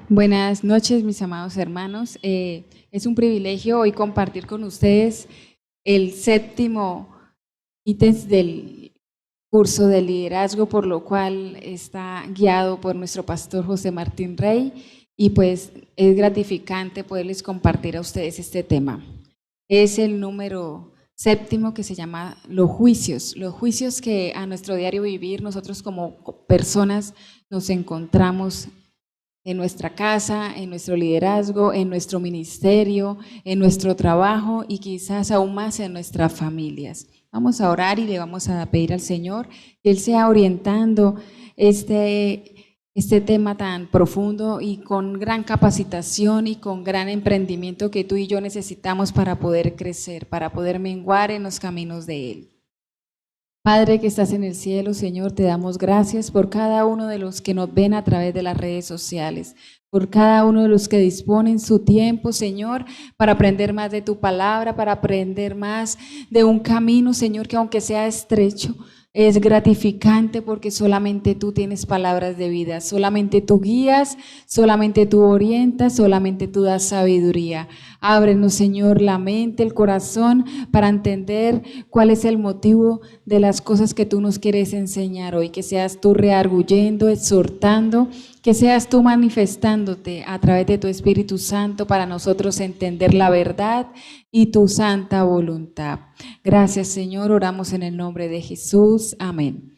Buenas noches, mis amados hermanos. Es un privilegio hoy compartir con ustedes el séptimo ítem del curso de liderazgo, por lo cual está guiado por nuestro pastor José Martín Rey, y pues es gratificante poderles compartir a ustedes este tema. Es el número séptimo, que se llama los juicios que a nuestro diario vivir nosotros como personas nos encontramos en nuestra casa, en nuestro liderazgo, en nuestro ministerio, en nuestro trabajo y quizás aún más en nuestras familias. Vamos a orar y le vamos a pedir al Señor que Él sea orientando este tema tan profundo y con gran capacitación y con gran emprendimiento que tú y yo necesitamos para poder crecer, para poder menguar en los caminos de Él. Padre que estás en el cielo, Señor, te damos gracias por cada uno de los que nos ven a través de las redes sociales, por cada uno de los que disponen su tiempo, Señor, para aprender más de tu palabra, para aprender más de un camino, Señor, que aunque sea estrecho, es gratificante porque solamente tú tienes palabras de vida, solamente tú guías, solamente tú orientas, solamente tú das sabiduría. Ábrenos, Señor, la mente, el corazón para entender cuál es el motivo de las cosas que tú nos quieres enseñar hoy, que seas tú rearguyendo, exhortando, que seas tú manifestándote a través de tu Espíritu Santo para nosotros entender la verdad y tu santa voluntad. Gracias, Señor, oramos en el nombre de Jesús. Amén.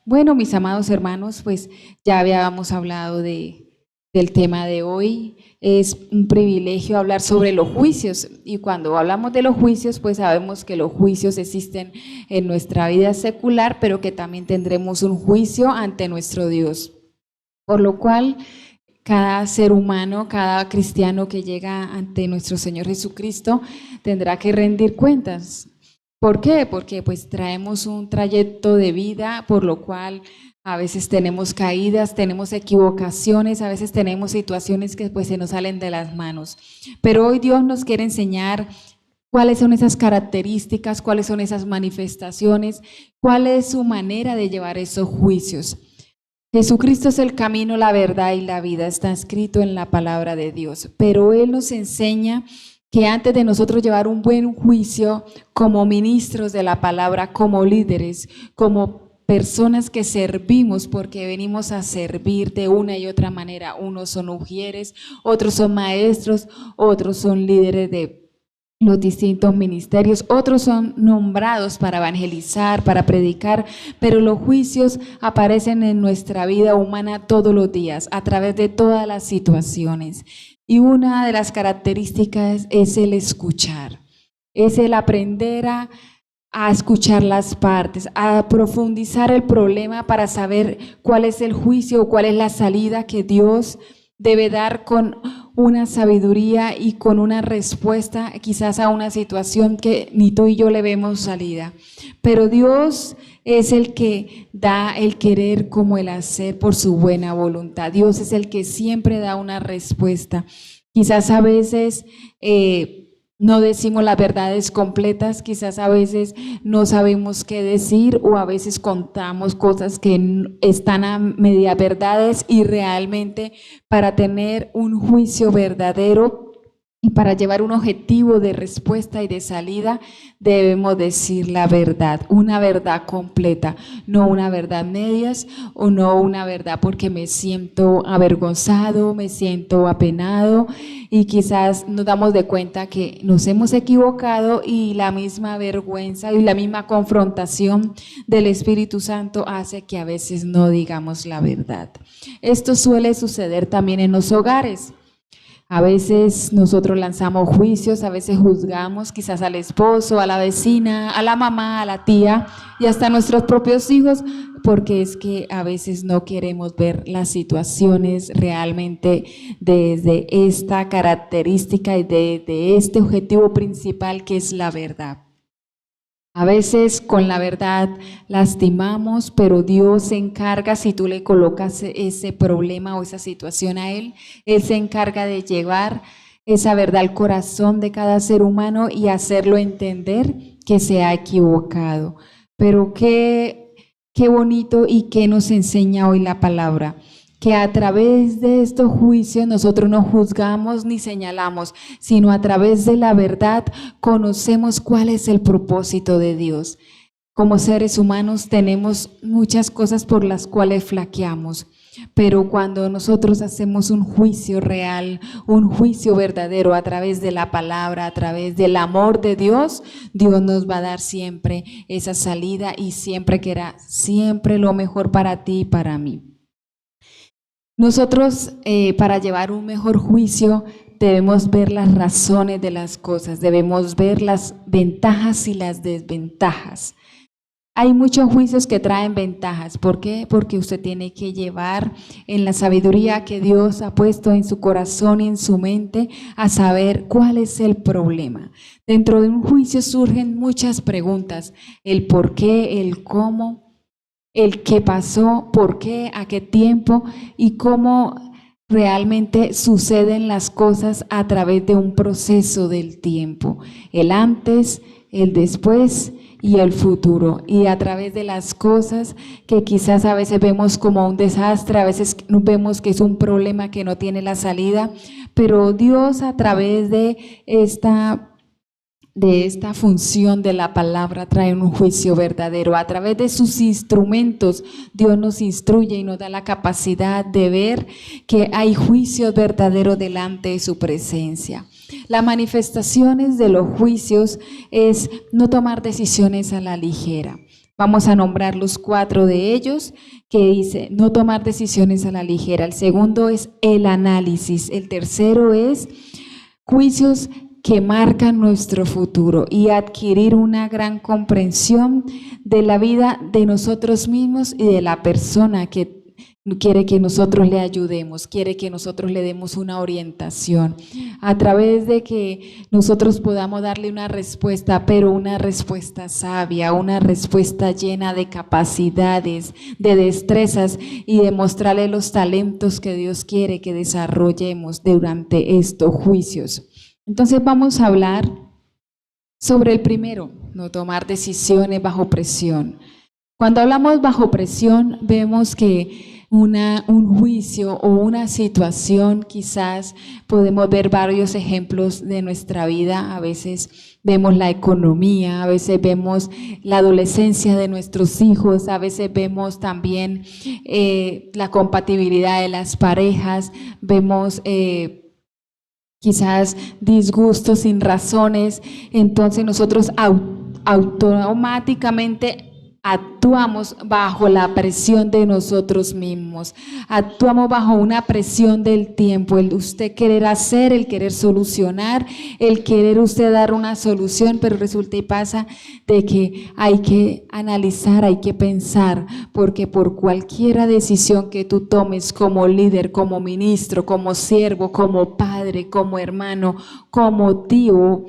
Bueno, mis amados hermanos, pues ya habíamos hablado del tema de hoy. Es un privilegio hablar sobre los juicios, y cuando hablamos de los juicios, pues sabemos que los juicios existen en nuestra vida secular, pero que también tendremos un juicio ante nuestro Dios. Por lo cual, cada ser humano, cada cristiano que llega ante nuestro Señor Jesucristo tendrá que rendir cuentas. ¿Por qué? Porque pues traemos un trayecto de vida, por lo cual a veces tenemos caídas, tenemos equivocaciones, a veces tenemos situaciones que pues se nos salen de las manos. Pero hoy Dios nos quiere enseñar cuáles son esas características, cuáles son esas manifestaciones, cuál es su manera de llevar esos juicios. Jesucristo es el camino, la verdad y la vida, está escrito en la palabra de Dios, pero Él nos enseña que antes de nosotros llevar un buen juicio como ministros de la palabra, como líderes, como personas que servimos, porque venimos a servir de una y otra manera. Unos son ujieres, otros son maestros, otros son líderes de los distintos ministerios, otros son nombrados para evangelizar, para predicar, pero los juicios aparecen en nuestra vida humana todos los días, a través de todas las situaciones. Y una de las características es el escuchar, es el aprender a escuchar las partes, a profundizar el problema para saber cuál es el juicio o cuál es la salida que Dios debe dar con una sabiduría y con una respuesta quizás a una situación que ni tú y yo le vemos salida. Pero Dios es el que da el querer como el hacer por su buena voluntad. Dios es el que siempre da una respuesta. Quizás a veces no decimos las verdades completas, quizás a veces no sabemos qué decir, o a veces contamos cosas que están a media verdades, y realmente para tener un juicio verdadero y para llevar un objetivo de respuesta y de salida, debemos decir la verdad, una verdad completa, no una verdad medias, o no una verdad porque me siento avergonzado, me siento apenado, y quizás nos damos de cuenta que nos hemos equivocado, y la misma vergüenza y la misma confrontación del Espíritu Santo hace que a veces no digamos la verdad. Esto suele suceder también en los hogares. A veces nosotros lanzamos juicios, a veces juzgamos quizás al esposo, a la vecina, a la mamá, a la tía y hasta a nuestros propios hijos, porque es que a veces no queremos ver las situaciones realmente desde esta característica y de este objetivo principal, que es la verdad. A veces con la verdad lastimamos, pero Dios se encarga, si tú le colocas ese problema o esa situación a Él se encarga de llevar esa verdad al corazón de cada ser humano y hacerlo entender que se ha equivocado. Pero qué bonito y qué nos enseña hoy la palabra. que a través de estos juicios nosotros no juzgamos ni señalamos, sino a través de la verdad conocemos cuál es el propósito de Dios. Como seres humanos tenemos muchas cosas por las cuales flaqueamos, pero cuando nosotros hacemos un juicio real, un juicio verdadero a través de la palabra, a través del amor de Dios, Dios nos va a dar siempre esa salida y siempre querrá siempre lo mejor para ti y para mí. Nosotros, para llevar un mejor juicio, debemos ver las razones de las cosas, debemos ver las ventajas y las desventajas. Hay muchos juicios que traen ventajas. ¿Por qué? Porque usted tiene que llevar en la sabiduría que Dios ha puesto en su corazón y en su mente a saber cuál es el problema. Dentro de un juicio surgen muchas preguntas: el por qué, el cómo, el qué pasó, por qué, a qué tiempo y cómo realmente suceden las cosas a través de un proceso del tiempo. El antes, el después y el futuro, y a través de las cosas que quizás a veces vemos como un desastre, a veces vemos que es un problema que no tiene la salida, pero Dios a través de esta función de la palabra trae un juicio verdadero. A través de sus instrumentos Dios nos instruye y nos da la capacidad de ver que hay juicio verdadero delante de su presencia. Las manifestaciones de los juicios es no tomar decisiones a la ligera. Vamos a nombrar los 4 de ellos, que dice no tomar decisiones a la ligera. El segundo es el análisis. El tercero es juicios que marcan nuestro futuro y adquirir una gran comprensión de la vida de nosotros mismos y de la persona que quiere que nosotros le ayudemos, quiere que nosotros le demos una orientación, a través de que nosotros podamos darle una respuesta, pero una respuesta sabia, una respuesta llena de capacidades, de destrezas y de mostrarle los talentos que Dios quiere que desarrollemos durante estos juicios. Entonces vamos a hablar sobre el primero, no tomar decisiones bajo presión. Cuando hablamos bajo presión, vemos que un juicio o una situación, quizás podemos ver varios ejemplos de nuestra vida. A veces vemos la economía, a veces vemos la adolescencia de nuestros hijos, a veces vemos también la compatibilidad de las parejas, vemos quizás disgustos sin razones. Entonces nosotros automáticamente actuamos bajo la presión de nosotros mismos, actuamos bajo una presión del tiempo, el usted querer hacer, el querer solucionar, el querer usted dar una solución, pero resulta y pasa de que hay que analizar, hay que pensar, porque por cualquier decisión que tú tomes como líder, como ministro, como siervo, como padre, como hermano, como tío,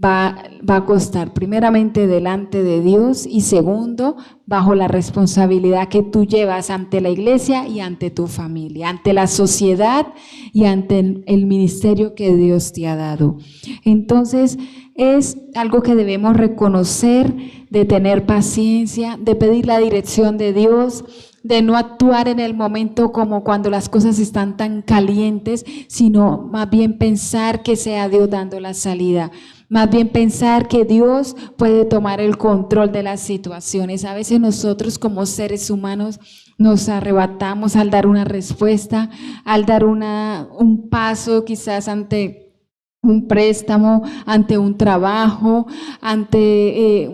va a costar primeramente delante de Dios y segundo, bajo la responsabilidad que tú llevas ante la iglesia y ante tu familia, ante la sociedad y ante el ministerio que Dios te ha dado. Entonces, es algo que debemos reconocer, de tener paciencia, de pedir la dirección de Dios, de no actuar en el momento como cuando las cosas están tan calientes, sino más bien pensar que sea Dios dando la salida. Más bien pensar que Dios puede tomar el control de las situaciones. A veces nosotros como seres humanos nos arrebatamos al dar una respuesta, al dar un paso quizás ante un préstamo, ante un trabajo, ante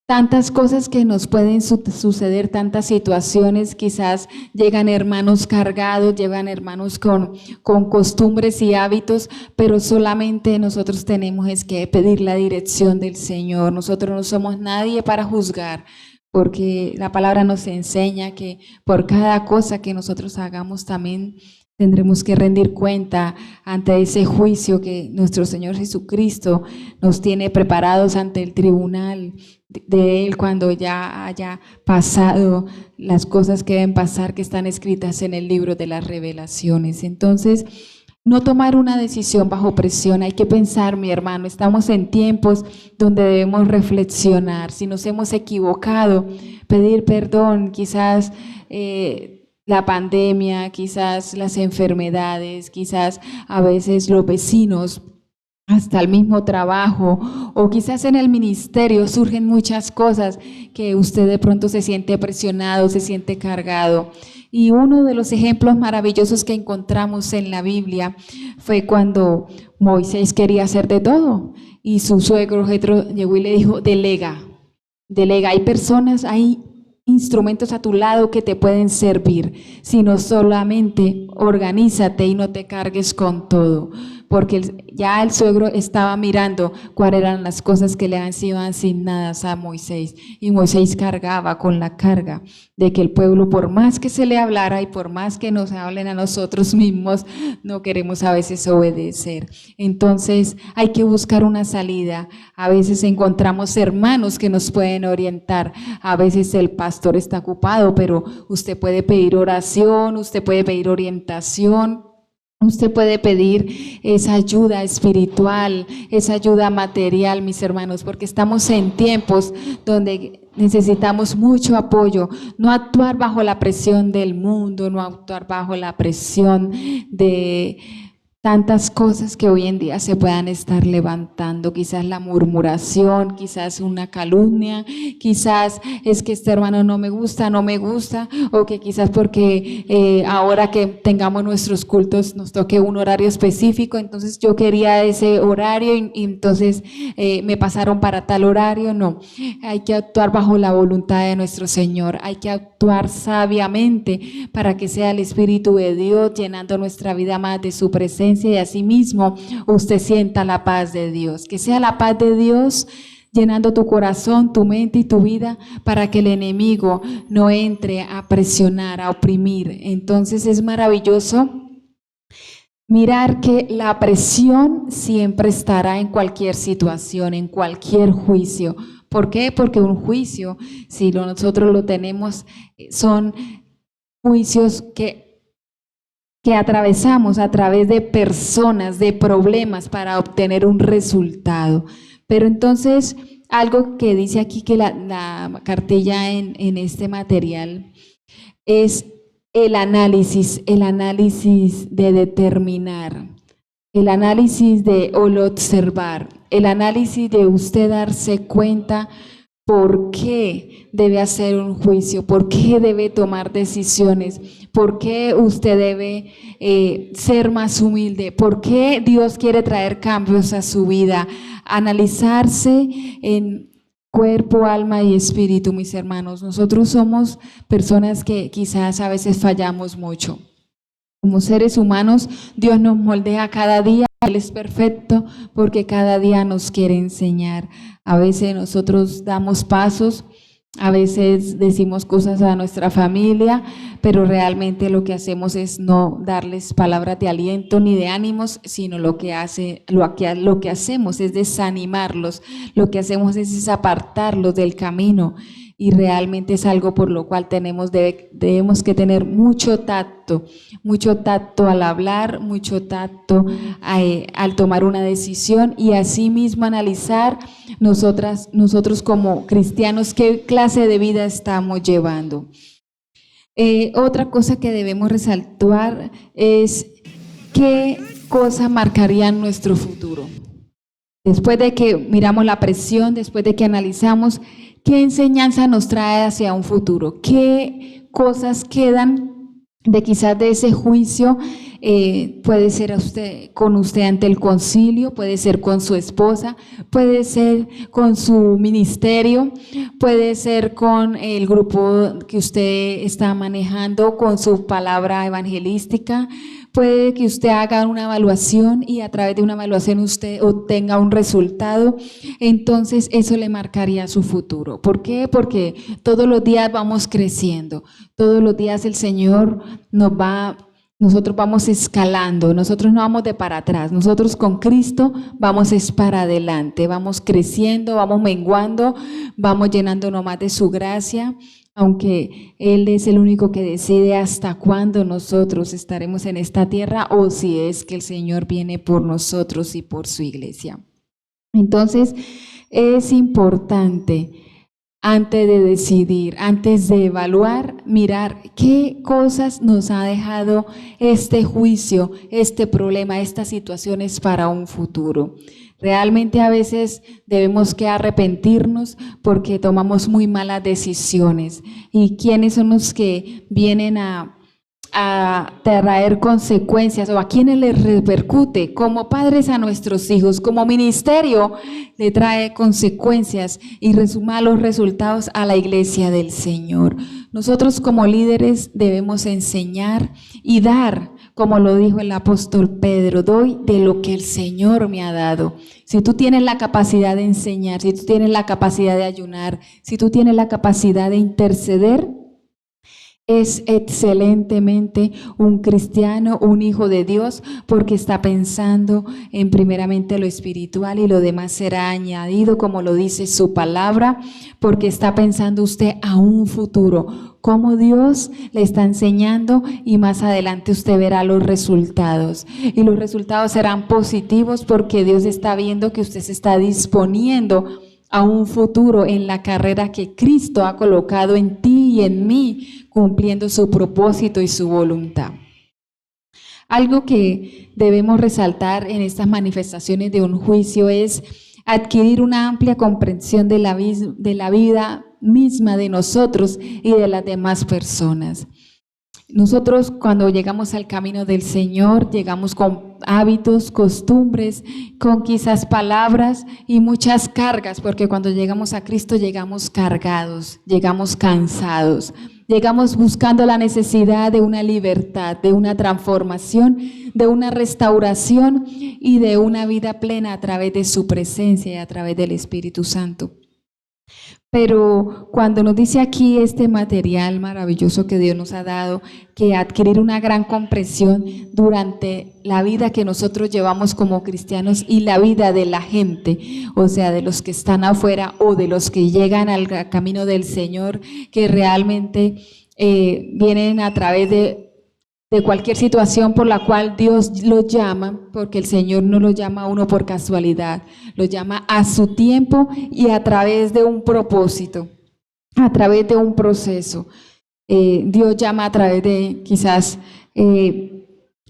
tantas cosas que nos pueden suceder, tantas situaciones. Quizás llegan hermanos cargados, llegan hermanos con costumbres y hábitos, pero solamente nosotros tenemos es que pedir la dirección del Señor. Nosotros no somos nadie para juzgar, porque la palabra nos enseña que por cada cosa que nosotros hagamos también tendremos que rendir cuenta ante ese juicio que nuestro Señor Jesucristo nos tiene preparados ante el tribunal de Él cuando ya haya pasado las cosas que deben pasar, que están escritas en el libro de las Revelaciones. Entonces, no tomar una decisión bajo presión. Hay que pensar, mi hermano, estamos en tiempos donde debemos reflexionar. Si nos hemos equivocado, pedir perdón, quizás la pandemia, quizás las enfermedades, quizás a veces los vecinos, hasta el mismo trabajo, o quizás en el ministerio surgen muchas cosas que usted de pronto se siente presionado, se siente cargado. Y uno de los ejemplos maravillosos que encontramos en la Biblia fue cuando Moisés quería hacer de todo y su suegro Jetro llegó y le dijo, delega, hay personas, hay instrumentos a tu lado que te pueden servir, sino solamente organízate y no te cargues con todo, porque ya el suegro estaba mirando cuáles eran las cosas que le han sido asignadas a Moisés, y Moisés cargaba con la carga de que el pueblo, por más que se le hablara y por más que nos hablen a nosotros mismos, no queremos a veces obedecer. Entonces hay que buscar una salida. A veces encontramos hermanos que nos pueden orientar, a veces el pastor está ocupado, pero usted puede pedir oración, usted puede pedir orientación, usted puede pedir esa ayuda espiritual, esa ayuda material, mis hermanos, porque estamos en tiempos donde necesitamos mucho apoyo, no actuar bajo la presión del mundo, no actuar bajo la presión de tantas cosas que hoy en día se puedan estar levantando, quizás la murmuración, quizás una calumnia, quizás es que este hermano no me gusta, o que quizás porque ahora que tengamos nuestros cultos nos toque un horario específico, entonces yo quería ese horario y entonces me pasaron para tal horario. No, hay que actuar bajo la voluntad de nuestro Señor, hay que actuar sabiamente para que sea el Espíritu de Dios llenando nuestra vida más de su presencia, y asimismo usted sienta la paz de Dios, que sea la paz de Dios llenando tu corazón, tu mente y tu vida, para que el enemigo no entre a presionar, a oprimir. Entonces es maravilloso mirar que la presión siempre estará en cualquier situación, en cualquier juicio. ¿Por qué? Porque un juicio, si nosotros lo tenemos, son juicios que atravesamos a través de personas, de problemas para obtener un resultado. Pero entonces, algo que dice aquí que la cartilla en este material es el análisis de determinar, el análisis de observar, el análisis de usted darse cuenta por qué debe hacer un juicio, por qué debe tomar decisiones, por qué usted debe ser más humilde, por qué Dios quiere traer cambios a su vida. Analizarse en cuerpo, alma y espíritu, mis hermanos. Nosotros somos personas que quizás a veces fallamos mucho. Como seres humanos, Dios nos moldea cada día. Él es perfecto porque cada día nos quiere enseñar. A veces nosotros damos pasos, a veces decimos cosas a nuestra familia, pero realmente lo que hacemos es no darles palabras de aliento ni de ánimos, sino lo que hacemos es desanimarlos, lo que hacemos es apartarlos del camino. Y realmente es algo por lo cual debemos que tener mucho tacto al hablar, mucho tacto al tomar una decisión, y asimismo analizar nosotros como cristianos qué clase de vida estamos llevando. Otra cosa que debemos resaltar es qué cosa marcaría nuestro futuro. Después de que miramos la presión, después de que analizamos, ¿qué enseñanza nos trae hacia un futuro? ¿Qué cosas quedan de quizás de ese juicio? Puede ser con usted ante el concilio, puede ser con su esposa, puede ser con su ministerio, puede ser con el grupo que usted está manejando, con su palabra evangelística. Puede que usted haga una evaluación y a través de una evaluación usted obtenga un resultado, entonces eso le marcaría su futuro. ¿Por qué? Porque todos los días vamos creciendo, todos los días el Señor nosotros vamos escalando, nosotros no vamos de para atrás, nosotros con Cristo vamos es para adelante, vamos creciendo, vamos menguando, vamos llenándonos más de su gracia. Aunque Él es el único que decide hasta cuándo nosotros estaremos en esta tierra, o si es que el Señor viene por nosotros y por su iglesia. Entonces, es importante antes de decidir, antes de evaluar, mirar qué cosas nos ha dejado este juicio, este problema, estas situaciones para un futuro. Realmente a veces debemos que arrepentirnos porque tomamos muy malas decisiones. ¿Y quiénes son los que vienen a traer consecuencias o a quienes les repercute? Como padres a nuestros hijos, como ministerio le trae consecuencias y malos resultados a la iglesia del Señor. Nosotros como líderes debemos enseñar y dar, como lo dijo el apóstol Pedro, doy de lo que el Señor me ha dado. Si tú tienes la capacidad de enseñar, si tú tienes la capacidad de ayunar, si tú tienes la capacidad de interceder, es excelentemente un cristiano, un hijo de Dios, porque está pensando en primeramente lo espiritual y lo demás será añadido, como lo dice su palabra, porque está pensando usted a un futuro, cómo Dios le está enseñando y más adelante usted verá los resultados. Y los resultados serán positivos porque Dios está viendo que usted se está disponiendo a un futuro en la carrera que Cristo ha colocado en ti y en mí, cumpliendo su propósito y su voluntad. Algo que debemos resaltar en estas manifestaciones de un juicio es adquirir una amplia comprensión de la vida misma de nosotros y de las demás personas. Nosotros cuando llegamos al camino del Señor, llegamos con hábitos, costumbres, con quizás palabras y muchas cargas, porque cuando llegamos a Cristo llegamos cargados, llegamos cansados, llegamos buscando la necesidad de una libertad, de una transformación, de una restauración y de una vida plena a través de su presencia y a través del Espíritu Santo. Pero cuando nos dice aquí este material maravilloso que Dios nos ha dado, que adquirir una gran comprensión durante la vida que nosotros llevamos como cristianos y la vida de la gente, o sea, de los que están afuera o de los que llegan al camino del Señor, que realmente vienen a través de cualquier situación por la cual Dios lo llama, porque el Señor no lo llama a uno por casualidad, lo llama a su tiempo y a través de un propósito, a través de un proceso. Dios llama a través de quizás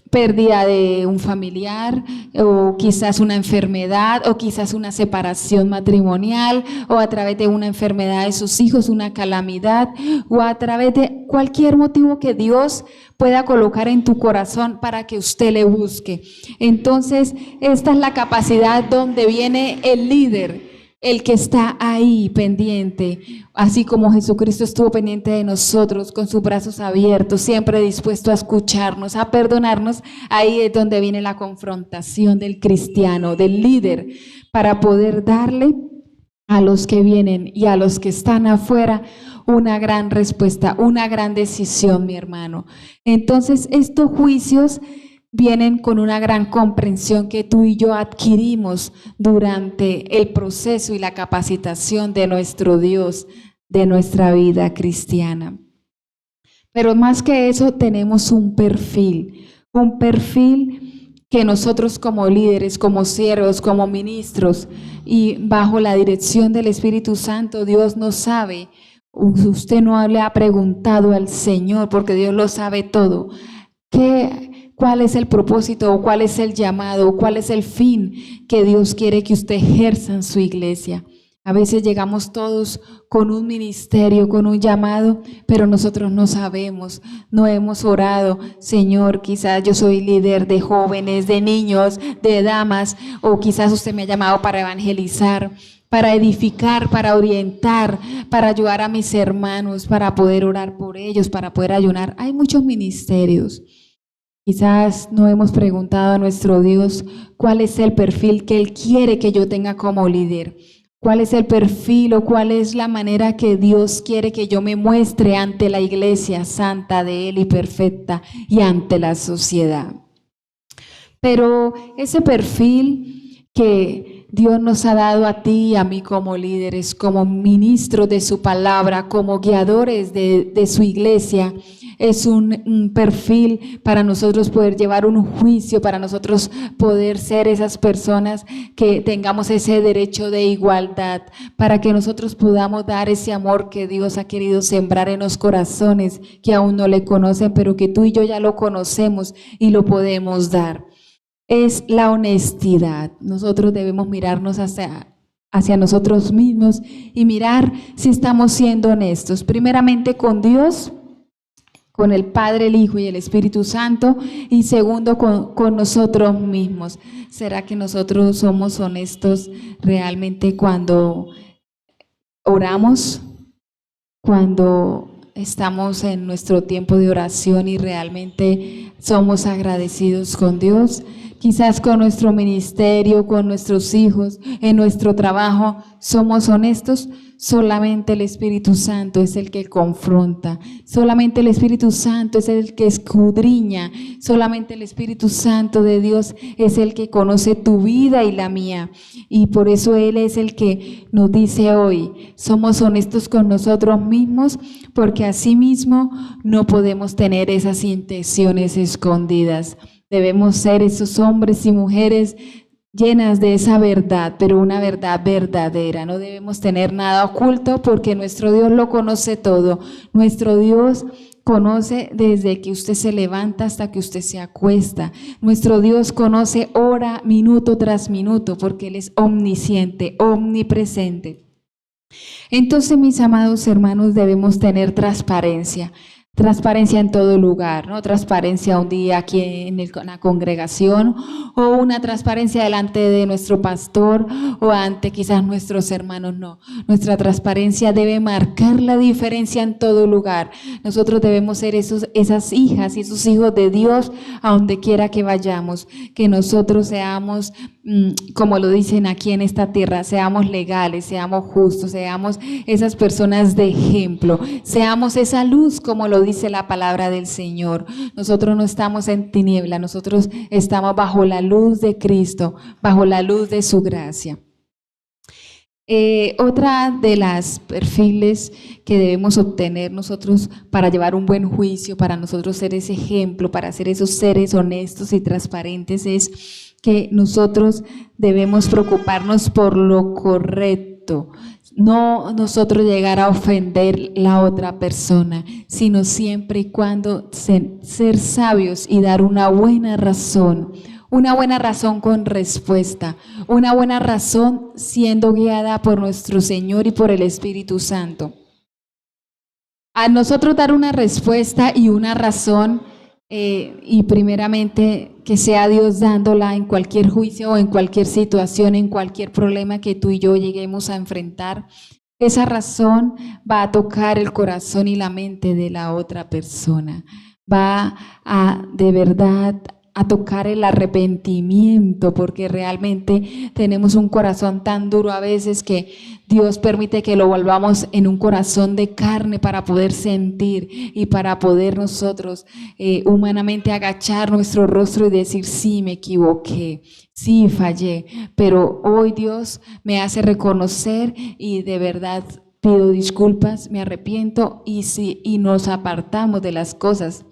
pérdida de un familiar, o quizás una enfermedad, o quizás una separación matrimonial, o a través de una enfermedad de sus hijos, una calamidad, o a través de cualquier motivo que Dios pueda colocar en tu corazón para que usted le busque. Entonces, esta es la capacidad donde viene el líder, el que está ahí pendiente, así como Jesucristo estuvo pendiente de nosotros con sus brazos abiertos, siempre dispuesto a escucharnos, a perdonarnos. Ahí es donde viene la confrontación del cristiano, del líder, para poder darle a los que vienen y a los que están afuera una gran respuesta, una gran decisión, mi hermano. Entonces, estos juicios vienen con una gran comprensión que tú y yo adquirimos durante el proceso y la capacitación de nuestro Dios, de nuestra vida cristiana. Pero más que eso, tenemos un perfil que nosotros como líderes, como siervos, como ministros y bajo la dirección del Espíritu Santo, Dios nos sabe. Usted no le ha preguntado al Señor porque Dios lo sabe todo. ¿Cuál es el propósito o cuál es el llamado o cuál es el fin que Dios quiere que usted ejerza en su iglesia? A veces llegamos todos con un ministerio, con un llamado, pero nosotros no sabemos, no hemos orado. Señor, quizás yo soy líder de jóvenes, de niños, de damas, o quizás usted me ha llamado para evangelizar, para edificar, para orientar, para ayudar a mis hermanos, para poder orar por ellos, para poder ayunar. Hay muchos ministerios. Quizás no hemos preguntado a nuestro Dios cuál es el perfil que Él quiere que yo tenga como líder, cuál es el perfil o cuál es la manera que Dios quiere que yo me muestre ante la iglesia santa de Él y perfecta y ante la sociedad. Pero ese perfil que Dios nos ha dado a ti y a mí como líderes, como ministros de su palabra, como guiadores de su iglesia. Es un perfil para nosotros poder llevar un juicio, para nosotros poder ser esas personas que tengamos ese derecho de igualdad, para que nosotros podamos dar ese amor que Dios ha querido sembrar en los corazones que aún no le conocen, pero que tú y yo ya lo conocemos y lo podemos dar. Es la honestidad. Nosotros debemos mirarnos hacia nosotros mismos y mirar si estamos siendo honestos, primeramente con Dios, con el Padre, el Hijo y el Espíritu Santo, y segundo con nosotros mismos. ¿Será que nosotros somos honestos realmente cuando oramos, cuando estamos en nuestro tiempo de oración y realmente somos agradecidos con Dios? Quizás con nuestro ministerio, con nuestros hijos, en nuestro trabajo, ¿somos honestos? Solamente el Espíritu Santo es el que confronta, solamente el Espíritu Santo es el que escudriña, solamente el Espíritu Santo de Dios es el que conoce tu vida y la mía. Y por eso Él es el que nos dice hoy, somos honestos con nosotros mismos, porque asimismo no podemos tener esas intenciones escondidas. Debemos ser esos hombres y mujeres llenas de esa verdad, pero una verdad verdadera. No debemos tener nada oculto porque nuestro Dios lo conoce todo. Nuestro Dios conoce desde que usted se levanta hasta que usted se acuesta. Nuestro Dios conoce hora, minuto tras minuto, porque Él es omnisciente, omnipresente. Entonces, mis amados hermanos, debemos tener transparencia. Transparencia en todo lugar, ¿no? Transparencia un día aquí en la congregación, o una transparencia delante de nuestro pastor o ante quizás nuestros hermanos, no. Nuestra transparencia debe marcar la diferencia en todo lugar. Nosotros debemos ser esas hijas y esos hijos de Dios a donde quiera que vayamos, que nosotros seamos, como lo dicen aquí en esta tierra, seamos legales, seamos justos, seamos esas personas de ejemplo, seamos esa luz como lo dice la palabra del Señor. Nosotros no estamos en tiniebla, nosotros estamos bajo la luz de Cristo, bajo la luz de su gracia. Otra de las perfiles que debemos obtener nosotros para llevar un buen juicio, para nosotros ser ese ejemplo, para ser esos seres honestos y transparentes, es que nosotros debemos preocuparnos por lo correcto. No nosotros llegar a ofender la otra persona, sino siempre y cuando ser sabios y dar una buena razón con respuesta, una buena razón siendo guiada por nuestro Señor y por el Espíritu Santo. A nosotros dar una respuesta y una razón, y primeramente que sea Dios dándola en cualquier juicio o en cualquier situación, en cualquier problema que tú y yo lleguemos a enfrentar, esa razón va a tocar el corazón y la mente de la otra persona, va a de verdad a tocar el arrepentimiento, porque realmente tenemos un corazón tan duro a veces que Dios permite que lo volvamos en un corazón de carne para poder sentir y para poder nosotros humanamente agachar nuestro rostro y decir, sí, me equivoqué, sí, fallé, pero hoy Dios me hace reconocer y de verdad pido disculpas, me arrepiento y nos apartamos de las cosas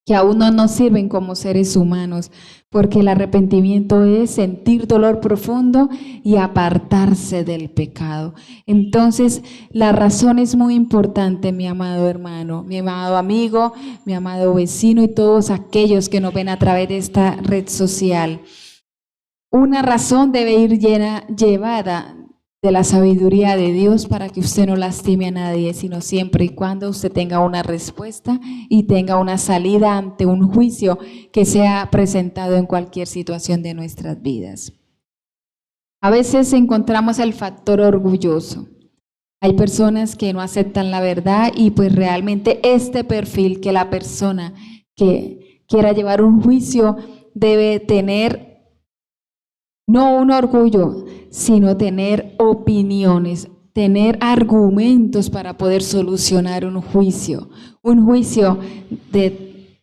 que aún no nos sirven como seres humanos, porque el arrepentimiento es sentir dolor profundo y apartarse del pecado. Entonces, la razón es muy importante, mi amado hermano, mi amado amigo, mi amado vecino y todos aquellos que nos ven a través de esta red social. Una razón debe ir llevada de la sabiduría de Dios para que usted no lastime a nadie, sino siempre y cuando usted tenga una respuesta y tenga una salida ante un juicio que sea presentado en cualquier situación de nuestras vidas. A veces encontramos el factor orgulloso. Hay personas que no aceptan la verdad y pues realmente este perfil que la persona que quiera llevar un juicio debe tener, no un orgullo, sino tener opiniones, tener argumentos para poder solucionar un juicio de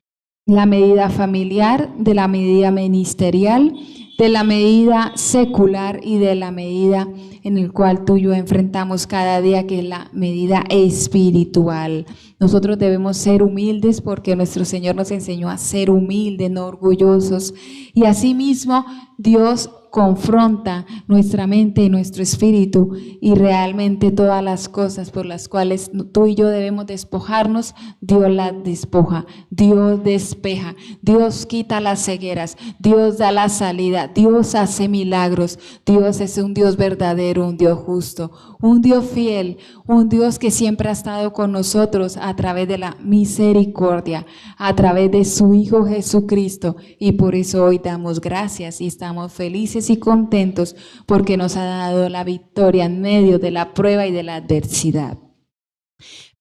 la medida familiar, de la medida ministerial, de la medida secular y de la medida en el cual tú y yo enfrentamos cada día, que es la medida espiritual. Nosotros debemos ser humildes porque nuestro Señor nos enseñó a ser humildes, no orgullosos. Y asimismo, Dios confronta nuestra mente y nuestro espíritu, y realmente todas las cosas por las cuales tú y yo debemos despojarnos, Dios las despoja, Dios despeja, Dios quita las cegueras, Dios da la salida, Dios hace milagros. Dios es un Dios verdadero, un Dios justo, un Dios fiel, un Dios que siempre ha estado con nosotros a través de la misericordia, a través de su Hijo Jesucristo, y por eso hoy damos gracias y estamos felices y contentos porque nos ha dado la victoria en medio de la prueba y de la adversidad.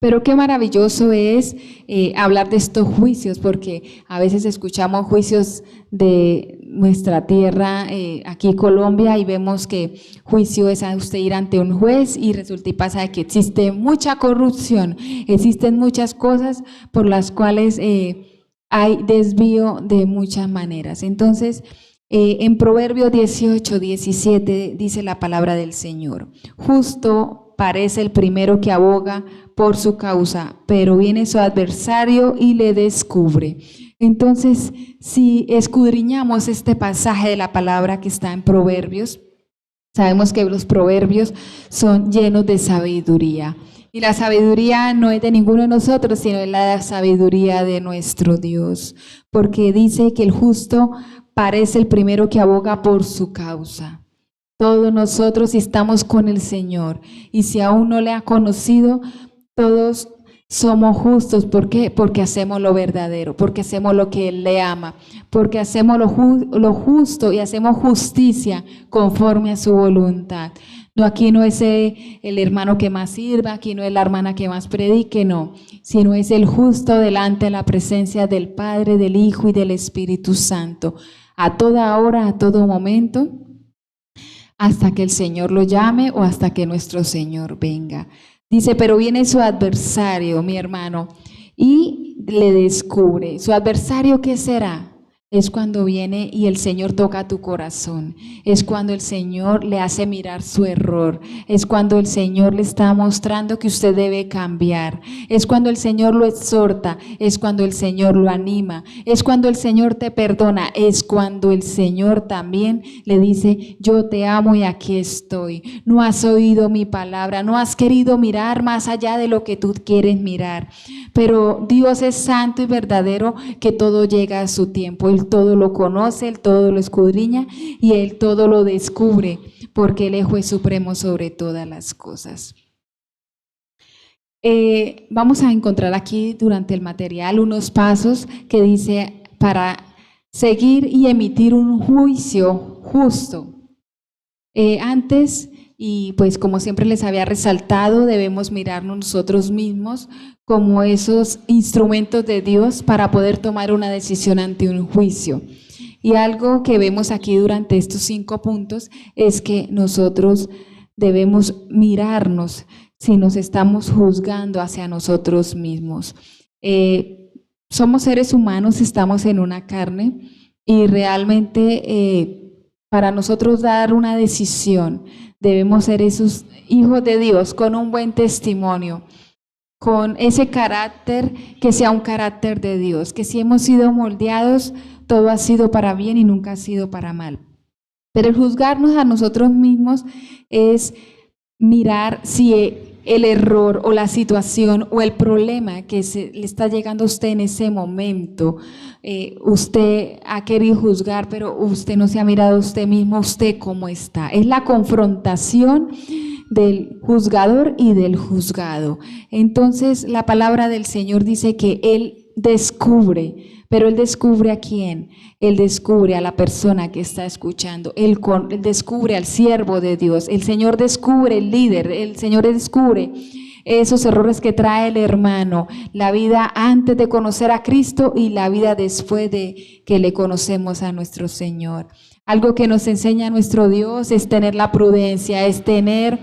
Pero qué maravilloso es hablar de estos juicios, porque a veces escuchamos juicios de nuestra tierra, aquí Colombia, y vemos que juicio es a usted ir ante un juez y resulta y pasa que existe mucha corrupción, existen muchas cosas por las cuales hay desvío de muchas maneras. Entonces, en Proverbios 18:17 dice la palabra del Señor: justo parece el primero que aboga por su causa, pero viene su adversario y le descubre. Entonces, si escudriñamos este pasaje de la palabra que está en Proverbios, sabemos que los proverbios son llenos de sabiduría. Y la sabiduría no es de ninguno de nosotros, sino es la sabiduría de nuestro Dios. Porque dice que el justo parece el primero que aboga por su causa. Todos nosotros estamos con el Señor. Y si aún no le ha conocido, todos somos justos. ¿Por qué? Porque hacemos lo verdadero, porque hacemos lo que Él le ama, porque hacemos lo justo y hacemos justicia conforme a su voluntad. No, aquí no es el hermano que más sirva, aquí no es la hermana que más predique, no, sino es el justo delante de la presencia del Padre, del Hijo y del Espíritu Santo, a toda hora, a todo momento, hasta que el Señor lo llame o hasta que nuestro Señor venga. Dice, pero viene su adversario, mi hermano, y le descubre. ¿Su adversario qué será? Es cuando viene y el Señor toca tu corazón, es cuando el Señor le hace mirar su error, es cuando el Señor le está mostrando que usted debe cambiar, es cuando el Señor lo exhorta, es cuando el Señor lo anima, es cuando el Señor te perdona, es cuando el Señor también le dice, yo te amo y aquí estoy. No has oído mi palabra, no has querido mirar más allá de lo que tú quieres mirar, pero Dios es santo y verdadero, que todo llega a su tiempo. Él todo lo conoce, Él todo lo escudriña y Él todo lo descubre, porque Él es juez supremo sobre todas las cosas. Vamos a encontrar aquí durante el material unos pasos que dice para seguir y emitir un juicio justo. Antes, y pues como siempre les había resaltado, debemos mirarnos nosotros mismos como esos instrumentos de Dios para poder tomar una decisión ante un juicio. Y algo que vemos aquí durante estos 5 puntos es que nosotros debemos mirarnos si nos estamos juzgando hacia nosotros mismos. Somos seres humanos, estamos en una carne y realmente para nosotros dar una decisión debemos ser esos hijos de Dios con un buen testimonio, con ese carácter que sea un carácter de Dios, que si hemos sido moldeados, todo ha sido para bien y nunca ha sido para mal. Pero el juzgarnos a nosotros mismos es mirar si el error o la situación o el problema que le está llegando a usted en ese momento, usted ha querido juzgar, pero usted no se ha mirado a usted mismo, usted cómo está. Es la confrontación del juzgador y del juzgado. Entonces la palabra del Señor dice que Él descubre, pero Él descubre ¿a quién? Él descubre a la persona que está escuchando, Él descubre al siervo de Dios, el Señor descubre el líder, el Señor descubre esos errores que trae el hermano, la vida antes de conocer a Cristo y la vida después de que le conocemos a nuestro Señor. Algo que nos enseña nuestro Dios es tener la prudencia, es tener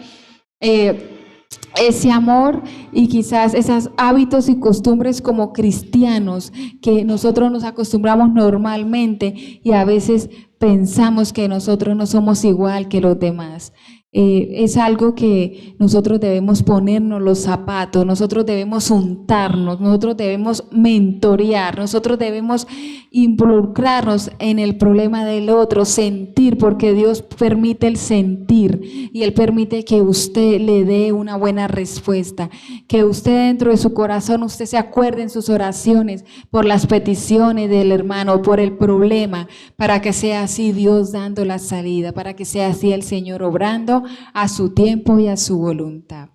ese amor y quizás esos hábitos y costumbres como cristianos que nosotros nos acostumbramos normalmente y a veces pensamos que nosotros no somos igual que los demás. Es algo que nosotros debemos ponernos los zapatos, nosotros debemos untarnos, nosotros debemos mentorear, nosotros debemos involucrarnos en el problema del otro, sentir, porque Dios permite el sentir y Él permite que usted le dé una buena respuesta, que usted dentro de su corazón, usted se acuerde en sus oraciones por las peticiones del hermano, por el problema, para que sea así Dios dando la salida, para que sea así el Señor obrando a su tiempo y a su voluntad.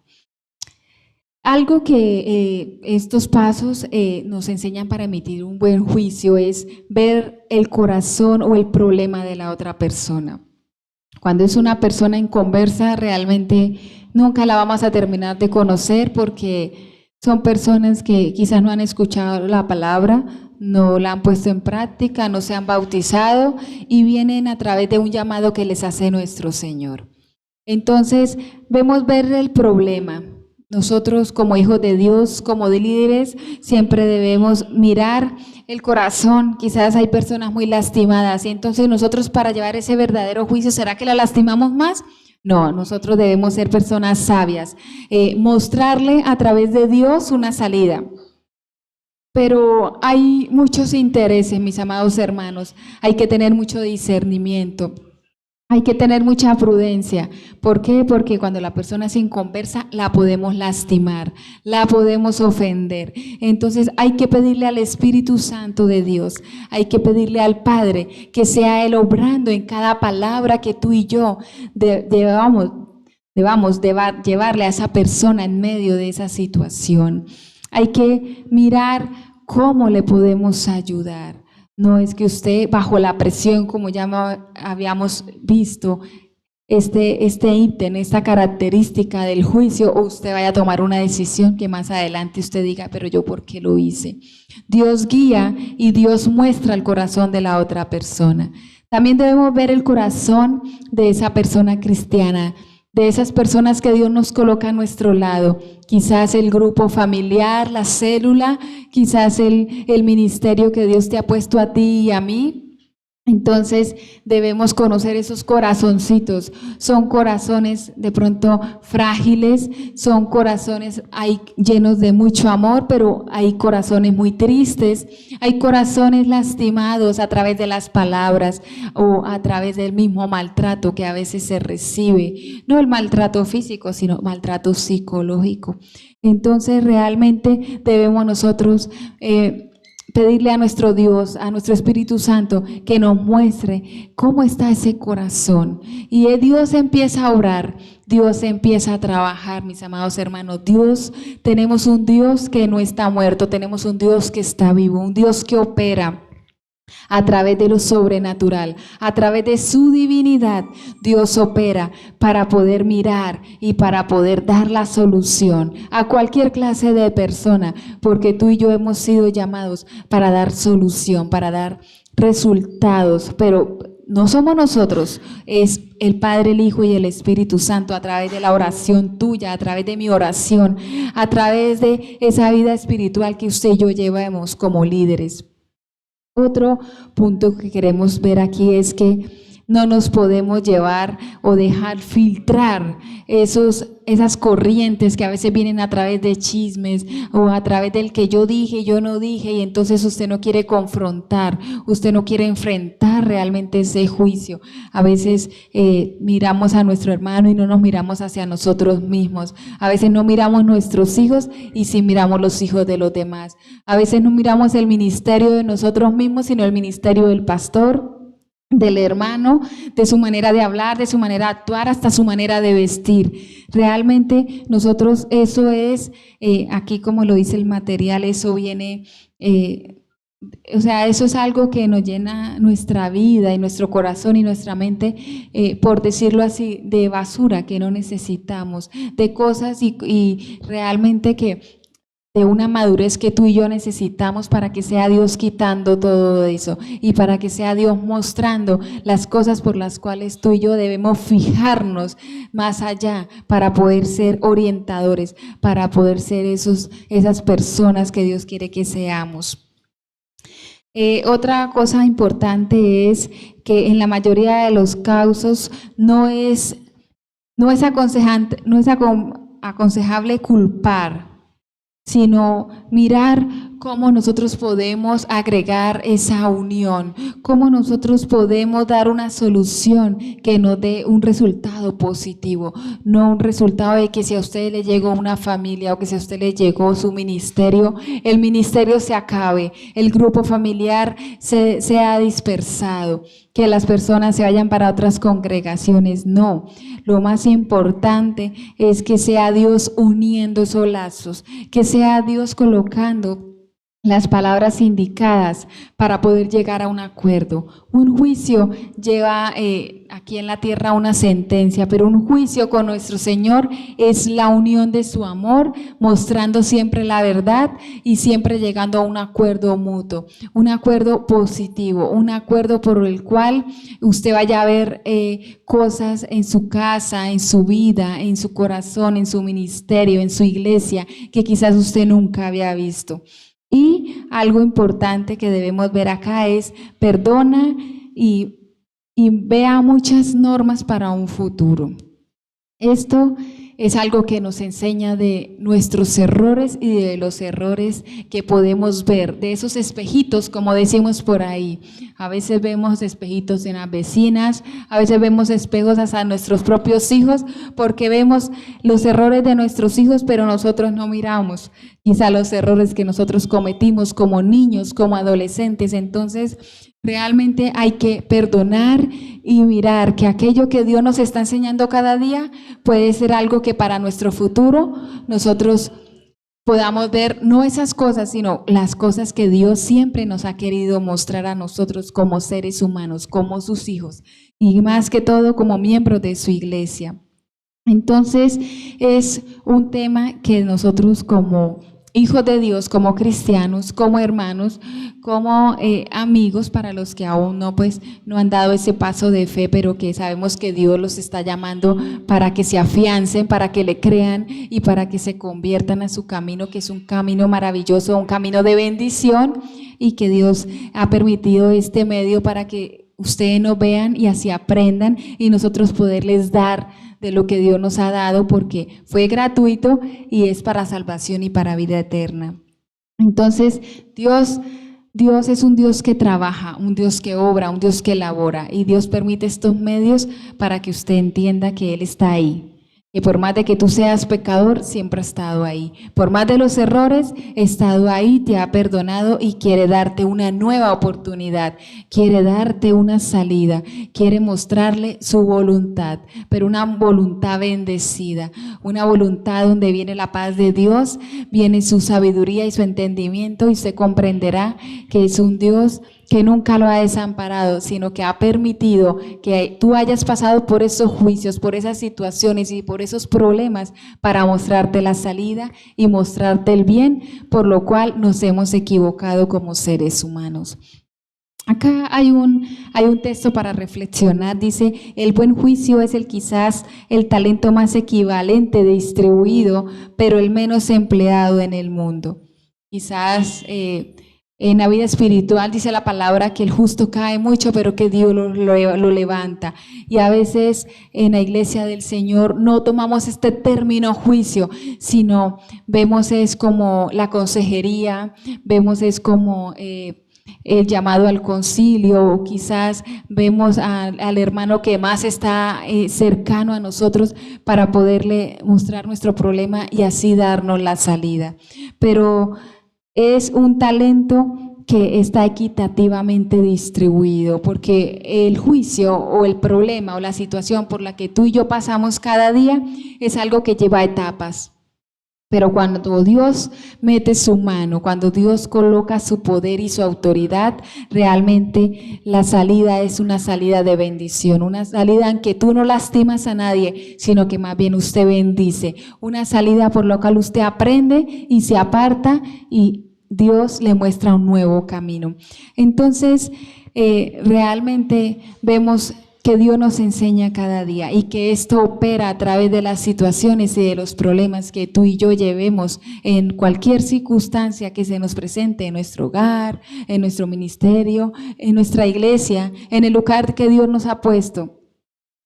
Algo que estos pasos nos enseñan para emitir un buen juicio es ver el corazón o el problema de la otra persona. Cuando es una persona inconversa, realmente nunca la vamos a terminar de conocer porque son personas que quizás no han escuchado la palabra, no la han puesto en práctica, no se han bautizado y vienen a través de un llamado que les hace nuestro Señor. Entonces, vemos ver el problema. Nosotros como hijos de Dios, como de líderes, siempre debemos mirar el corazón. Quizás hay personas muy lastimadas y entonces nosotros para llevar ese verdadero juicio, ¿será que la lastimamos más? No, nosotros debemos ser personas sabias, mostrarle a través de Dios una salida. Pero hay muchos intereses, mis amados hermanos, hay que tener mucho discernimiento. Hay que tener mucha prudencia. ¿Por qué? Porque cuando la persona es inconversa, la podemos lastimar, la podemos ofender. Entonces hay que pedirle al Espíritu Santo de Dios, hay que pedirle al Padre que sea Él obrando en cada palabra que tú y yo debamos llevarle a esa persona en medio de esa situación. Hay que mirar cómo le podemos ayudar. No es que usted bajo la presión, como ya habíamos visto, este ítem, esta característica del juicio, o usted vaya a tomar una decisión que más adelante usted diga, pero yo ¿por qué lo hice? Dios guía y Dios muestra el corazón de la otra persona. También debemos ver el corazón de esa persona cristiana, de esas personas que Dios nos coloca a nuestro lado, quizás el grupo familiar, la célula, quizás el ministerio que Dios te ha puesto a ti y a mí. Entonces debemos conocer esos corazoncitos, son corazones de pronto frágiles, son corazones llenos de mucho amor, pero hay corazones muy tristes, hay corazones lastimados a través de las palabras o a través del mismo maltrato que a veces se recibe, no el maltrato físico, sino maltrato psicológico. Entonces realmente debemos nosotros pedirle a nuestro Dios, a nuestro Espíritu Santo, que nos muestre cómo está ese corazón. Y Dios empieza a obrar, Dios empieza a trabajar, mis amados hermanos. Tenemos un Dios que no está muerto, tenemos un Dios que está vivo, un Dios que opera a través de lo sobrenatural, a través de su divinidad. Dios opera para poder mirar y para poder dar la solución a cualquier clase de persona, porque tú y yo hemos sido llamados para dar solución, para dar resultados, pero no somos nosotros, es el Padre, el Hijo y el Espíritu Santo a través de la oración tuya, a través de mi oración, a través de esa vida espiritual que usted y yo llevamos como líderes. Otro punto que queremos ver aquí es que no nos podemos llevar o dejar filtrar esas corrientes que a veces vienen a través de chismes o a través del que yo dije, yo no dije, y entonces usted no quiere confrontar, usted no quiere enfrentar realmente ese juicio. A veces miramos a nuestro hermano y no nos miramos hacia nosotros mismos. A veces no miramos nuestros hijos y sí miramos los hijos de los demás. A veces no miramos el ministerio de nosotros mismos, sino el ministerio del pastor, del hermano, de su manera de hablar, de su manera de actuar, hasta su manera de vestir. Realmente nosotros, eso es, aquí como lo dice el material, eso viene, eso es algo que nos llena nuestra vida y nuestro corazón y nuestra mente, por decirlo así, de basura que no necesitamos, de cosas y realmente que de una madurez que tú y yo necesitamos para que sea Dios quitando todo eso y para que sea Dios mostrando las cosas por las cuales tú y yo debemos fijarnos más allá para poder ser orientadores, para poder ser esas personas que Dios quiere que seamos. Otra cosa importante es que en la mayoría de los casos no es aconsejable culpar, sino mirar cómo nosotros podemos agregar esa unión, cómo nosotros podemos dar una solución que nos dé un resultado positivo, no un resultado de que si a usted le llegó una familia o que si a usted le llegó su ministerio, el ministerio se acabe, el grupo familiar se ha dispersado, que las personas se vayan para otras congregaciones. No, lo más importante es que sea Dios uniendo esos lazos, que sea Dios colocando las palabras indicadas para poder llegar a un acuerdo. Un juicio lleva aquí en la tierra una sentencia, pero un juicio con nuestro Señor es la unión de su amor, mostrando siempre la verdad y siempre llegando a un acuerdo mutuo, un acuerdo positivo, un acuerdo por el cual usted vaya a ver cosas en su casa, en su vida, en su corazón, en su ministerio, en su iglesia, que quizás usted nunca había visto. Y algo importante que debemos ver acá es perdona y vea muchas normas para un futuro. Esto es algo que nos enseña de nuestros errores y de los errores que podemos ver, de esos espejitos, como decimos por ahí. A veces vemos espejitos en las vecinas, a veces vemos espejos hasta nuestros propios hijos, porque vemos los errores de nuestros hijos, pero nosotros no miramos quizá los errores que nosotros cometimos como niños, como adolescentes. Entonces, realmente hay que perdonar y mirar que aquello que Dios nos está enseñando cada día puede ser algo que para nuestro futuro nosotros podamos ver no esas cosas, sino las cosas que Dios siempre nos ha querido mostrar a nosotros como seres humanos, como sus hijos y más que todo como miembros de su iglesia. Entonces es un tema que nosotros como hijos de Dios, como cristianos, como hermanos, como amigos, para los que aún no han dado ese paso de fe, pero que sabemos que Dios los está llamando para que se afiancen, para que le crean y para que se conviertan a su camino, que es un camino maravilloso, un camino de bendición, y que Dios ha permitido este medio para que ustedes nos vean y así aprendan y nosotros poderles dar de lo que Dios nos ha dado, porque fue gratuito y es para salvación y para vida eterna. Entonces, Dios es un Dios que trabaja, un Dios que obra, un Dios que elabora, y Dios permite estos medios para que usted entienda que Él está ahí. Que por más de que tú seas pecador, siempre ha estado ahí. Por más de los errores, ha estado ahí, te ha perdonado y quiere darte una nueva oportunidad, quiere darte una salida, quiere mostrarle su voluntad, pero una voluntad bendecida, una voluntad donde viene la paz de Dios, viene su sabiduría y su entendimiento, y se comprenderá que es un Dios que nunca lo ha desamparado, sino que ha permitido que tú hayas pasado por esos juicios, por esas situaciones y por esos problemas para mostrarte la salida y mostrarte el bien, por lo cual nos hemos equivocado como seres humanos. Acá hay un texto para reflexionar, dice: el buen juicio es quizás el talento más equivalente distribuido, pero el menos empleado en el mundo. Quizás en la vida espiritual dice la palabra que el justo cae mucho, pero que Dios lo levanta. Y a veces en la iglesia del Señor no tomamos este término juicio, sino vemos es como la consejería, vemos es como el llamado al concilio, o quizás vemos al hermano que más está cercano a nosotros para poderle mostrar nuestro problema y así darnos la salida. Pero es un talento que está equitativamente distribuido, porque el juicio o el problema o la situación por la que tú y yo pasamos cada día es algo que lleva etapas. Pero cuando Dios mete su mano, cuando Dios coloca su poder y su autoridad, realmente la salida es una salida de bendición, una salida en que tú no lastimas a nadie, sino que más bien usted bendice, una salida por la cual usted aprende y se aparta y Dios le muestra un nuevo camino. Entonces, realmente vemos que Dios nos enseña cada día y que esto opera a través de las situaciones y de los problemas que tú y yo llevemos en cualquier circunstancia que se nos presente en nuestro hogar, en nuestro ministerio, en nuestra iglesia, en el lugar que Dios nos ha puesto.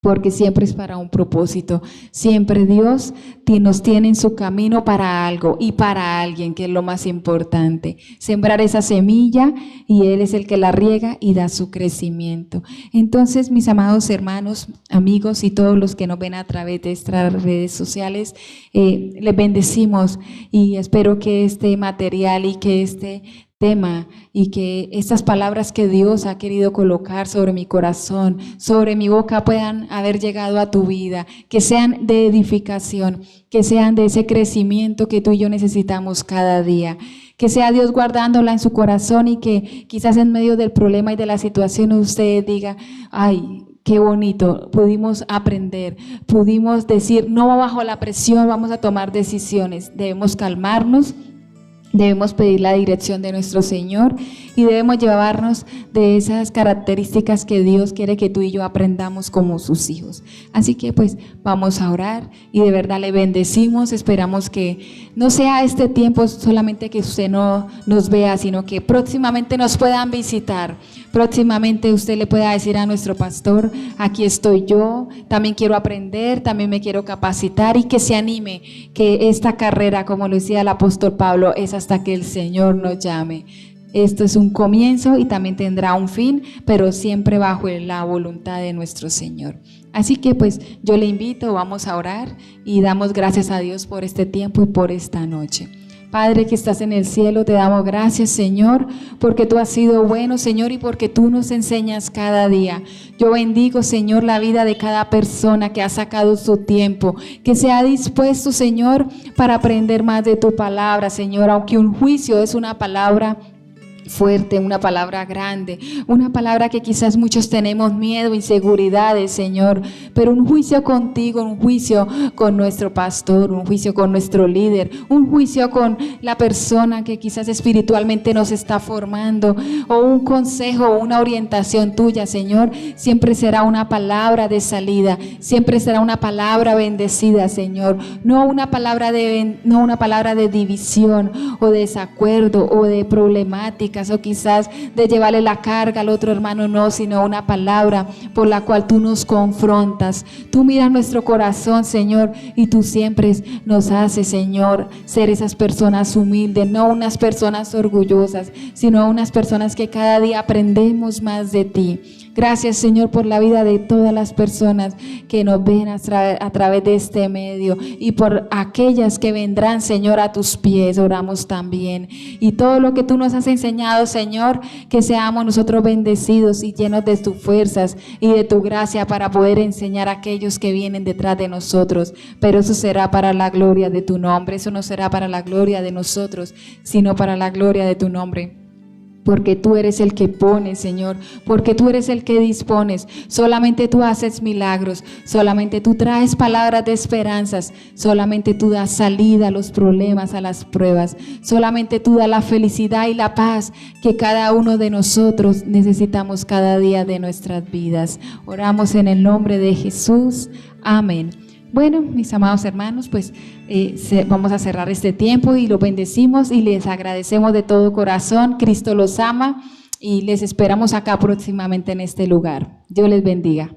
Porque siempre es para un propósito, siempre Dios nos tiene en su camino para algo y para alguien, que es lo más importante. Sembrar esa semilla y Él es el que la riega y da su crecimiento. Entonces, mis amados hermanos, amigos y todos los que nos ven a través de estas redes sociales, les bendecimos y espero que este material y que este tema y que estas palabras que Dios ha querido colocar sobre mi corazón, sobre mi boca, puedan haber llegado a tu vida, que sean de edificación, que sean de ese crecimiento que tú y yo necesitamos cada día, que sea Dios guardándola en su corazón y que quizás en medio del problema y de la situación usted diga, ay, qué bonito, pudimos aprender, pudimos decir, no bajo la presión vamos a tomar decisiones, debemos calmarnos. Debemos pedir la dirección de nuestro Señor y debemos llevarnos de esas características que Dios quiere que tú y yo aprendamos como sus hijos. Así que pues vamos a orar y de verdad le bendecimos. Esperamos que no sea este tiempo solamente que usted no nos vea, sino que próximamente nos puedan visitar. Próximamente usted le pueda decir a nuestro pastor, aquí estoy yo, también quiero aprender, también me quiero capacitar y que se anime, que esta carrera, como lo decía el apóstol Pablo, es hasta que el Señor nos llame. Esto es un comienzo y también tendrá un fin, pero siempre bajo la voluntad de nuestro Señor. Así que pues yo le invito, vamos a orar y damos gracias a Dios por este tiempo y por esta noche. Padre que estás en el cielo, te damos gracias, Señor, porque tú has sido bueno, Señor, y porque tú nos enseñas cada día. Yo bendigo, Señor, la vida de cada persona que ha sacado su tiempo, que se ha dispuesto, Señor, para aprender más de tu palabra, Señor, aunque un juicio es una palabra fuerte, una palabra grande, una palabra que quizás muchos tenemos miedo, inseguridades, Señor, pero un juicio contigo, un juicio con nuestro pastor, un juicio con nuestro líder, un juicio con la persona que quizás espiritualmente nos está formando, o un consejo, una orientación tuya, Señor, siempre será una palabra de salida, siempre será una palabra bendecida, Señor, no una palabra de división o de desacuerdo o de problemática, o quizás de llevarle la carga al otro hermano, no, sino una palabra por la cual tú nos confrontas. Tú miras nuestro corazón, Señor, y tú siempre nos haces, Señor, ser esas personas humildes, no unas personas orgullosas, sino unas personas que cada día aprendemos más de ti. Gracias, Señor, por la vida de todas las personas que nos ven a través de este medio y por aquellas que vendrán, Señor, a tus pies, oramos también. Y todo lo que tú nos has enseñado, Señor, que seamos nosotros bendecidos y llenos de tus fuerzas y de tu gracia para poder enseñar a aquellos que vienen detrás de nosotros. Pero eso será para la gloria de tu nombre, eso no será para la gloria de nosotros, sino para la gloria de tu nombre. Porque tú eres el que pones, Señor, porque tú eres el que dispones, solamente tú haces milagros, solamente tú traes palabras de esperanzas, solamente tú das salida a los problemas, a las pruebas, solamente tú das la felicidad y la paz que cada uno de nosotros necesitamos cada día de nuestras vidas. Oramos en el nombre de Jesús, amén. Bueno, mis amados hermanos, pues vamos a cerrar este tiempo y lo bendecimos y les agradecemos de todo corazón. Cristo los ama y les esperamos acá próximamente en este lugar. Dios les bendiga.